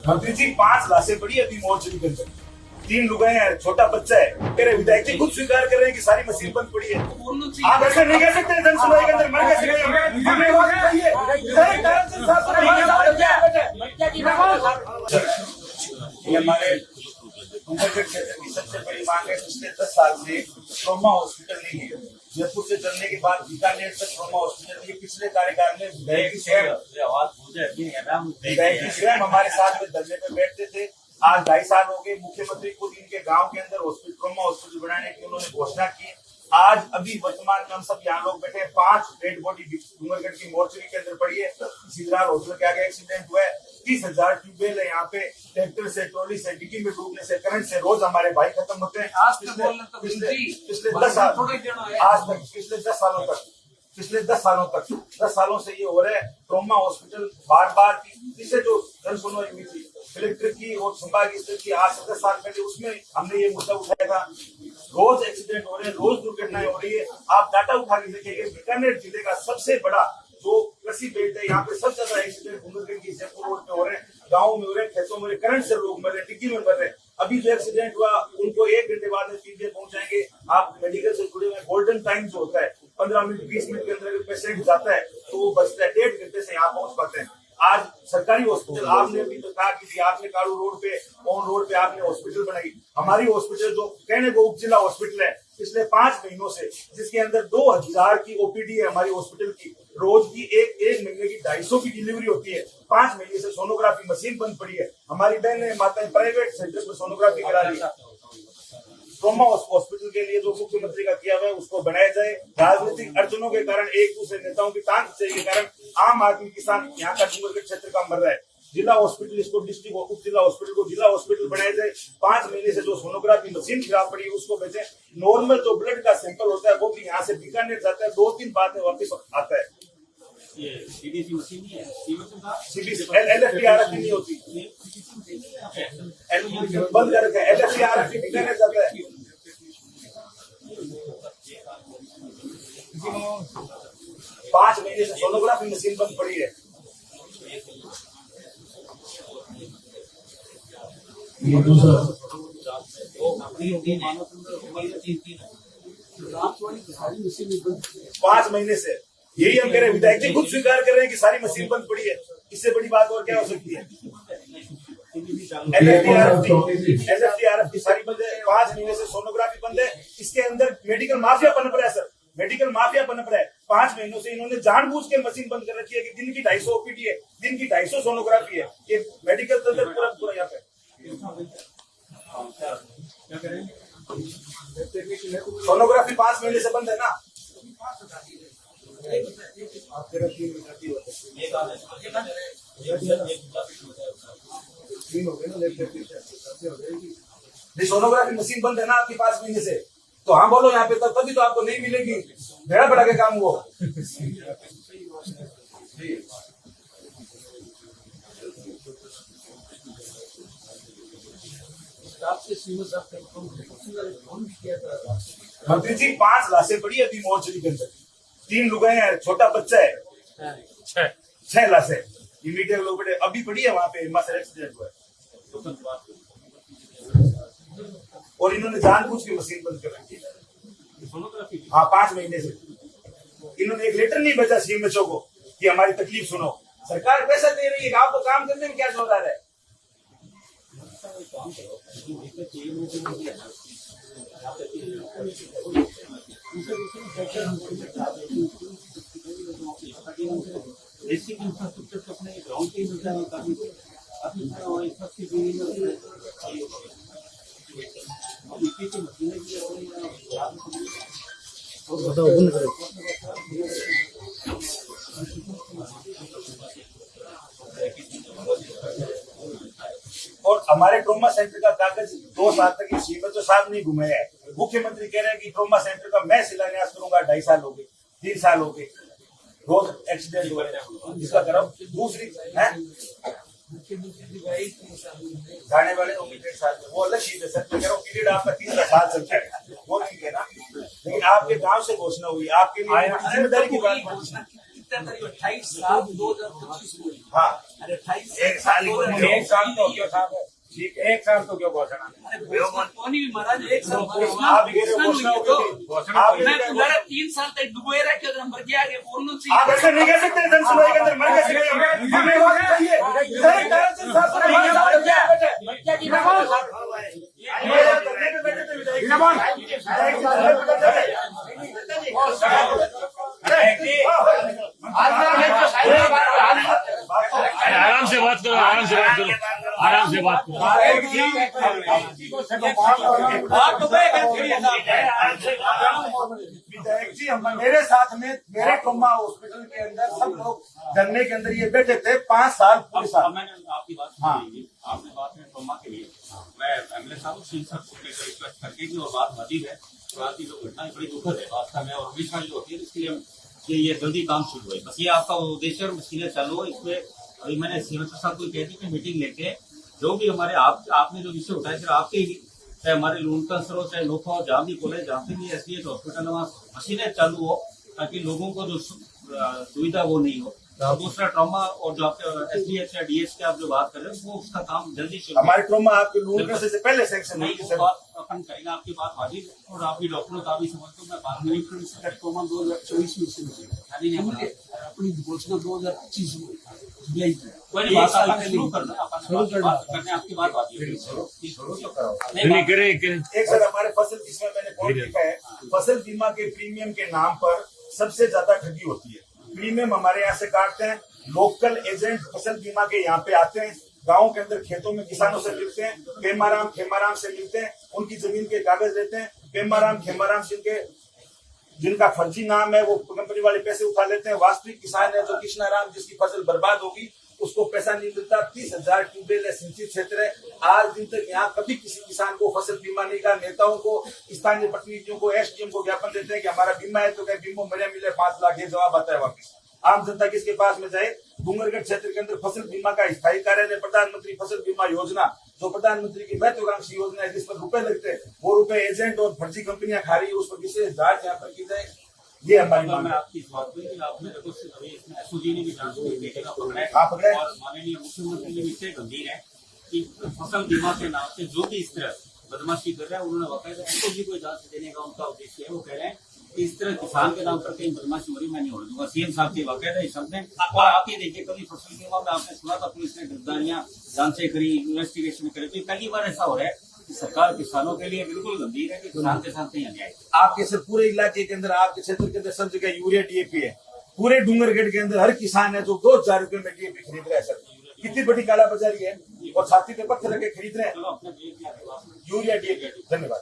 मंत्री जी 5 लाशें पड़ी अभी मोर्चरी के अंदर, 3 लुगाए हैं, छोटा बच्चा है। कह रहे विधायक जी खुद स्वीकार कर रहे हैं कि सारी मशीन बंद पड़ी है। आप ऐसा नहीं कह सकते, जन सुनवाई के अंदर मर कैसे गए? हमारे डूंगरगढ़ क्षेत्र की सबसे बड़ी मांग है। पिछले 10 साल से ट्रॉमा हॉस्पिटल नहीं है। जयपुर से चलने के बाद बीकानेर तक ट्रॉमा हॉस्पिटल के पिछले कार्यकाल में विधायक जी स्वयं हमारे साथ में धरने पे बैठते थे। आज 2.5 साल हो गए, मुख्यमंत्री खुद इनके गांव के अंदर हॉस्पिटल ट्रॉमा हॉस्पिटल बनाने की उन्होंने घोषणा की। आज अभी वर्तमान में हम सब यहाँ लोग बैठे, 5 डेड बॉडी डूंगरगढ़ की मोर्चरी के अंदर पड़ी है। सिद्धराज हॉस्पिटल के आगे एक्सीडेंट हुआ है। 30,000 ट्यूबवेल है यहाँ पे, ट्रैक्टर से, ट्रॉली से, डिग्गी में डूबने से, करंट से रोज हमारे भाई खत्म होते हैं। पिछले 10 साल, आज तक पिछले 10 सालों से ये हो रहा है। ट्रॉमा हॉस्पिटल बार बार पिछले जो जन सुनवाई हुई थी कलेक्टर की और संभागीय स्तर की, आज से 10 साल पहले, उसमें हमने ये मुद्दा उठाया था। रोज एक्सीडेंट हो रहे हैं, रोज दुर्घटनाएं हो रही है। आप डाटा उठा के देखेंगे, बीकानेर जिले का सबसे बड़ा जो कृषि बेल्ट है, यहाँ पे सबसे ज्यादा एक्सीडेंट डूंगरगढ़ की जयपुर रोड पे हो रहे हैं, गाँव में हो रहे हैं, खेतों में, करंट से लोग मर रहे हैं, डिग्गी में मर रहे हैं। अभी जो एक्सीडेंट हुआ उनको 1 घंटे बाद में सीधे पहुंचाएंगे। आप मेडिकल से जुड़े हुए, गोल्डन टाइम जो होता है 15 मिनट 20 मिनट के अंदर पेशेंट जाता है तो वो बचता है, 1.5 घंटे से यहाँ पहुंच पाते हैं। आज सरकारी हॉस्पिटल, आपने अभी तो कहा कि आपने कालू रोड पे, ऑन रोड पे आपने हॉस्पिटल बनाई। हमारी हॉस्पिटल जो कहने को उप जिला हॉस्पिटल है, पिछले 5 महीनों से, जिसके अंदर 2000 की ओपीडी है हमारी हॉस्पिटल की, रोज की एक महीने की 250 की डिलीवरी होती है। 5 महीने से सोनोग्राफी मशीन बंद पड़ी है। हमारी बहनें माताएं प्राइवेट सेंटर पर सोनोग्राफी करा रही है। ट्रॉमा हॉस्पिटल के लिए जो मुख्यमंत्री का किया हुआ है उसको बनाया जाए। राजनीतिक अड़चनों के कारण, एक दूसरे नेताओं की तांग के कारण आम आदमी किसान यहाँ का डूंगरगढ़ क्षेत्र का मर रहा है। जिला हॉस्पिटल, इसको डिस्ट्रिक्ट उप जिला हॉस्पिटल को जिला हॉस्पिटल बनाया जाए। 5 महीने से जो सोनोग्राफी मशीन खराब पड़ी है उसको बेचे। नॉर्मल जो ब्लड का सैंपल होता है वो भी यहाँ से बीकानेर जाता है, 2-3 बाद में वापिस आता है। सीबीसी मशीन नहीं है, LFTRF नहीं होती, बंद कर रखा है। LFTRF बीकानेर जाता है। 5 महीने से सोनोग्राफी मशीन बंद पड़ी है। ये दूसरा 5 महीने से यही हम कह रहे हैं, विधायक जी खुद स्वीकार कर रहे हैं कि सारी मशीन बंद पड़ी है। इससे बड़ी बात और क्या हो सकती है? LFTRF की सारी बंद है, 5 महीने से सोनोग्राफी बंद है। इसके अंदर मेडिकल माफिया पनप रहा है सर, मेडिकल माफिया पनप रहा है। 5 महीनों से इन्होंने जानबूझ के मशीन बंद कर रखी है कि दिन की 250 ओपीडी है, दिन की 250 सोनोग्राफी है। ये मेडिकल तंत्र पूरा यहाँ पे सोनोग्राफी 5 महीने से बंद है ना। सोनोग्राफी मशीन बंद है ना आपकी 5 महीने से, तो हाँ बोलो यहाँ पे, तभी तो आपको नहीं मिलेगी। भेड़ा बढ़ा के काम वो मंत्री जी 5 लाशें पड़ी अभी मोर्चरी के अंदर, 3 लुगाए हैं, छोटा बच्चा है। 6 लाशें इमीडिएट लोग बैठे अभी पड़ी है वहां पे, एक्सीडेंट हुआ है और इन्होंने जानबूझ के मशीन बंद कर रखी है। हाँ 5 महीने से इन्होंने एक लेटर नहीं भेजा CMHO को कि हमारी तकलीफ सुनो। सरकार पैसा दे रही है, आपको काम करने में क्या जोर आ रहा है? बेसिक इंफ्रास्ट्रक्चर तो अपने ग्राउंड पे ही मिलता है काफी, और हमारे ट्रॉमा सेंटर का कागज 2 साल तक CMHO साहब नहीं घुमाया है। मुख्यमंत्री कह रहे हैं कि ट्रॉमा सेंटर का मैं शिलान्यास करूंगा। 2.5 साल हो गए, 3 साल हो गए, रोज एक्सीडेंट हो रहे हैं, इसका करो। दूसरी है जाने वाले 1.5 साल में, वो अलग चीज है सर। मैं कह रहा हूँ पीरियड आपका 3 साल चलता है, वो ठीक है ना, लेकिन आपके गांव से घोषणा हुई, आपके लिए जिम्मेदारी की बात। 77 28/7/2025 को। हाँ अरे 28 एक साल ही बोले। एक साल तो क्यों साहब ठीक एक साल तो क्यों घोषणा अरे घोषणा तो नहीं हुई महाराज, एक साल आप ये घोषणा हो गई। घोषणा आप मैं तुम्हारा 3 साल तक डुबोए रखे उधर मर गया आगे बोलना आप चाहिए। ऐसे नहीं कह सकते जन सुनवाई के अंदर मर कैसे गए हमें वक्त चाहिए इधर ताराचंद साहब से हमारे साथ क्या है? ये धरने पे बैठे थे विधायक जी। विधायक जी धरने पे बैठे थे। आराम से बात करो, आराम से बात करो, आराम से बात करो। आप तो विधायक जी हम मेरे साथ में मेरे ट्रॉमा हॉस्पिटल के अंदर सब लोग धरने के अंदर ये बैठे थे 5 साल पूरे साल। अब मैंने आपकी बात सुनी, आपने बात में ट्रॉमा के लिए मैं एमएलए साहब से रिक्वेस्ट करके की और बात मजीद है तो आपकी जो घटना है बड़ी दुखद है वास्तव में और हमेशा जो होती है इसके लिए ये जल्दी काम शुरू है। बस ये आपका उद्देश्य और मशीनें चालू हो इसमें। अभी मैंने सीएमएस साहब को कह दी कि मीटिंग लेके जो भी हमारे आपने जो विषय उठाए सिर्फ आपके ही चाहे हमारे लूनकंसर हो चाहे लोखा हो जहाँ भी कॉलेज जहाँ पे भी एसडीएच हॉस्पिटल है वहाँ मशीनें चालू हो ताकि लोगों को जो दुविधा वो नहीं हो। और दूसरा ट्रॉमा और जो आपके एसडीएच या डीएच की आप जो बात कर रहे हो वो उसका काम जल्दी शुरू हमारे ट्रॉमा आपके लून से पहले सेक्शन नहीं नहीं वो बात अपन करेंगे आपकी बात वाजिब है और आप भी डॉक्टरों का भी समझते हो मैं बात नहीं करूँ। ट्रॉमा 2024 में शुरू हुई अपनी घोषणा 2025 में जुलाई की। कोई बात आप शुरू करना अपन बात करने आपकी बात वाजिब है। नहीं करे करे। एक सर हमारे फसल जिसमें मैंने पॉइंट लिखा है फसल बीमा के प्रीमियम के नाम पर सबसे ज्यादा ठगी होती है। प्रीमियम हमारे यहाँ से काटते हैं, लोकल एजेंट फसल बीमा के यहाँ पे आते हैं, गांव के अंदर खेतों में किसानों से मिलते हैं, खेमाराम से मिलते हैं, उनकी जमीन के कागज लेते हैं, खेमाराम जिनका फर्जी नाम है वो कंपनी वाले पैसे उठा लेते हैं। वास्तविक किसान है जो कृष्णाराम जिसकी फसल बर्बाद होगी उसको पैसा नहीं मिलता। 30,000 ट्यूबवेल है, सिंचित क्षेत्र है। आज दिन तक यहाँ कभी किसी किसान को फसल बीमा नहीं का। नेताओं को स्थानीय प्रतिनिधियों को एसडीएम को ज्ञापन देते हैं कि हमारा बीमा है तो क्या बीमा मेरे मिले 5 लाख, ये जवाब आता है वापिस। आम जनता किसके पास में जाए? डूंगरगढ़ क्षेत्र के अंदर फसल बीमा का स्थायी कार्यालय प्रधानमंत्री फसल बीमा योजना जो प्रधानमंत्री की महत्वाकांक्षी योजना है जिस पर रुपए लगते हैं वो रुपए एजेंट और फर्जी कंपनियां खा रही है, उस पर विशेष जांच यहाँ पर की जाए। ये हमारी मांग मैं है। आपकी इस बात को आपने देखो अभी इसमें एसओजी ने भी जांच की बेटे का पकड़ा है हाँ, पकड़ा है। और माननीय मुख्यमंत्री ने भी इतने गंभीर है कि फसल बीमा के नाम से जो भी इस तरह बदमाशी कर रहा है उन्होंने बाकायदा एसओजी को जांच देने का उनका उद्देश्य है। वो कह रहे हैं कि इस तरह किसान के नाम पर कहीं बदमाशी हो रही मैं नहीं होने दूंगा। सीएम साहब की बाकायदा इस शब्द है। और आप ये देखिए कभी फसल बीमा में आपने सुना था पुलिस ने गिरफ्तारियां जांचें करी, इन्वेस्टिगेशन करे, तो पहली बार ऐसा हो रहा है कि सरकार किसानों के लिए बिल्कुल गंभीर है कि किसान के साथ नहीं अन्याय। आपके सर पूरे इलाके के अंदर आपके क्षेत्र के अंदर सब जगह यूरिया डीएपी है। पूरे डूंगरगढ़ के अंदर हर किसान है जो 2,000 रुपए में डीएपी खरीद रहा है। सर कितनी बड़ी कालाबाजारी है और छाती पे पत्थर रख के खरीद रहे हैं चलो अपने देश की आगे बात यूरिया डीएपी। धन्यवाद।